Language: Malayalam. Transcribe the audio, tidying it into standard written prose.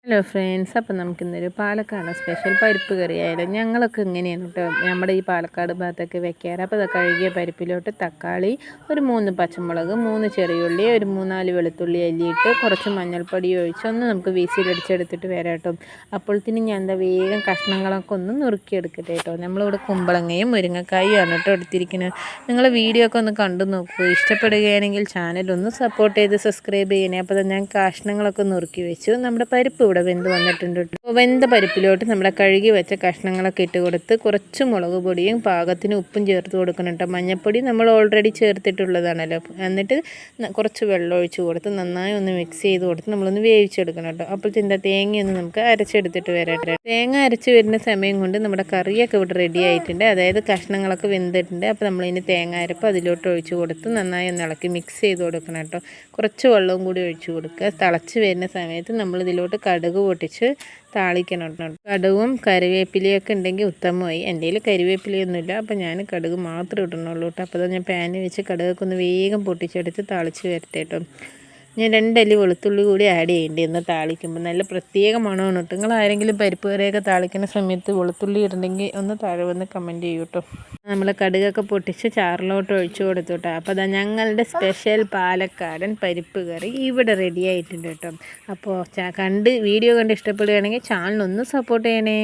ഹലോ ഫ്രണ്ട്സ്, അപ്പം നമുക്കിന്നൊരു പാലക്കാട് സ്പെഷ്യൽ പരിപ്പ് കറി ആയാലും ഞങ്ങളൊക്കെ ഇങ്ങനെയാണ് കേട്ടോ നമ്മുടെ ഈ പാലക്കാട് ഭാഗത്തൊക്കെ വെക്കാറ്. അപ്പോൾ അത് കഴുകിയ പരിപ്പിലോട്ട് തക്കാളി, ഒരു 3 പച്ചമുളക്, 3 ചെറിയുള്ളി, ഒരു 3-4 വെളുത്തുള്ളി അല്ലിയിട്ട് കുറച്ച് മഞ്ഞൾപ്പൊടി ഒഴിച്ച് ഒന്ന് നമുക്ക് വീസിലടിച്ചെടുത്തിട്ട് വരാം കേട്ടോ. അപ്പോഴത്തേനും ഞാൻ എന്താ വേഗം കഷ്ണങ്ങളൊക്കെ ഒന്ന് നുറുക്കിയെടുക്കട്ടെ കേട്ടോ. നമ്മളിവിടെ കുമ്പളങ്ങയും മുരിങ്ങക്കായും ആണ് കേട്ടോ എടുത്തിരിക്കുന്നത്. നിങ്ങൾ വീഡിയോ ഒക്കെ ഒന്ന് കണ്ടു നോക്കൂ. ഇഷ്ടപ്പെടുകയാണെങ്കിൽ ചാനലൊന്ന് സപ്പോർട്ട് ചെയ്ത് സബ്സ്ക്രൈബ് ചെയ്യണേ. അപ്പോൾ ഞാൻ കഷ്ണങ്ങളൊക്കെ നുറുക്കി വെച്ചു. നമ്മുടെ പരിപ്പ് ഇവിടെ വെന്ത് വന്നിട്ടുണ്ട്. വെന്ത പരിപ്പിലോട്ട് നമ്മുടെ കഴുകി വെച്ച കഷ്ണങ്ങളൊക്കെ ഇട്ട് കൊടുത്ത് കുറച്ച് മുളക് പൊടിയും പാകത്തിന് ഉപ്പും ചേർത്ത് കൊടുക്കണം കേട്ടോ. മഞ്ഞൾപ്പൊടി നമ്മൾ ഓൾറെഡി ചേർത്തിട്ടുള്ളതാണല്ലോ. എന്നിട്ട് കുറച്ച് വെള്ളം ഒഴിച്ച് കൊടുത്ത് നന്നായി ഒന്ന് മിക്സ് ചെയ്ത് കൊടുത്ത് നമ്മളൊന്ന് വേവിച്ചെടുക്കണം കേട്ടോ. അപ്പോഴത്തെ തേങ്ങയൊന്ന് നമുക്ക് അരച്ചെടുത്തിട്ട് വരട്ടെ. തേങ്ങ അരച്ച് വരുന്ന സമയം കൊണ്ട് നമ്മുടെ കറിയൊക്കെ ഇവിടെ റെഡി ആയിട്ടുണ്ട്. അതായത് കഷ്ണങ്ങളൊക്കെ വെന്തിട്ടുണ്ട്. അപ്പോൾ നമ്മളിനി തേങ്ങ അരപ്പ് അതിലോട്ട് ഒഴിച്ച് കൊടുത്ത് നന്നായി ഒന്ന് ഇളക്കി മിക്സ് ചെയ്ത് കൊടുക്കണം കേട്ടോ. കുറച്ച് വെള്ളവും കൂടി ഒഴിച്ച് കൊടുക്കുക. തിളച്ച് വരുന്ന സമയത്ത് നമ്മളിതിലോട്ട് കടുക് പൊട്ടിച്ച് താളിക്കണം കേട്ടോ. കടുകും കറിവേപ്പിലയൊക്കെ ഉണ്ടെങ്കിൽ ഉത്തമമായി. എൻ്റെ കയ്യിൽ കറിവേപ്പിലയൊന്നുമില്ല, അപ്പോൾ ഞാൻ കടുക് മാത്രമേ ഇടണുള്ളൂ കേട്ടോ. അപ്പോൾ ഞാൻ പാനിൽ വെച്ച് കടുകൊക്കെ ഒന്ന് വേഗം പൊട്ടിച്ചെടുത്ത് താളിച്ച് വരട്ടെ കേട്ടോ. ഞാൻ 2 അല്ലി വെളുത്തുള്ളി കൂടി ആഡ് ചെയ്യേണ്ടി ഒന്ന് താളിക്കുമ്പോൾ നല്ല പ്രത്യേക മണമാണ് കേട്ടോ. നിങ്ങൾ ആരെങ്കിലും പരിപ്പ് കറിയൊക്കെ താളിക്കുന്ന സമയത്ത് വെളുത്തുള്ളി ഇടണമെങ്കിൽ ഒന്ന് താഴെ വന്ന് കമൻറ്റ് ചെയ്യൂ കേട്ടോ. നമ്മൾ കടുകൊക്കെ പൊട്ടിച്ച് ചാറിലോട്ട് ഒഴിച്ചു കൊടുത്തു കേട്ടോ. അപ്പോൾ അതാ ഞങ്ങളുടെ സ്പെഷ്യൽ പാലക്കാടൻ പരിപ്പ് കറി ഇവിടെ റെഡി ആയിട്ടുണ്ട് കേട്ടോ. അപ്പോൾ വീഡിയോ കണ്ട് ഇഷ്ടപ്പെടുകയാണെങ്കിൽ ചാനലൊന്ന് സപ്പോർട്ട് ചെയ്യണേ.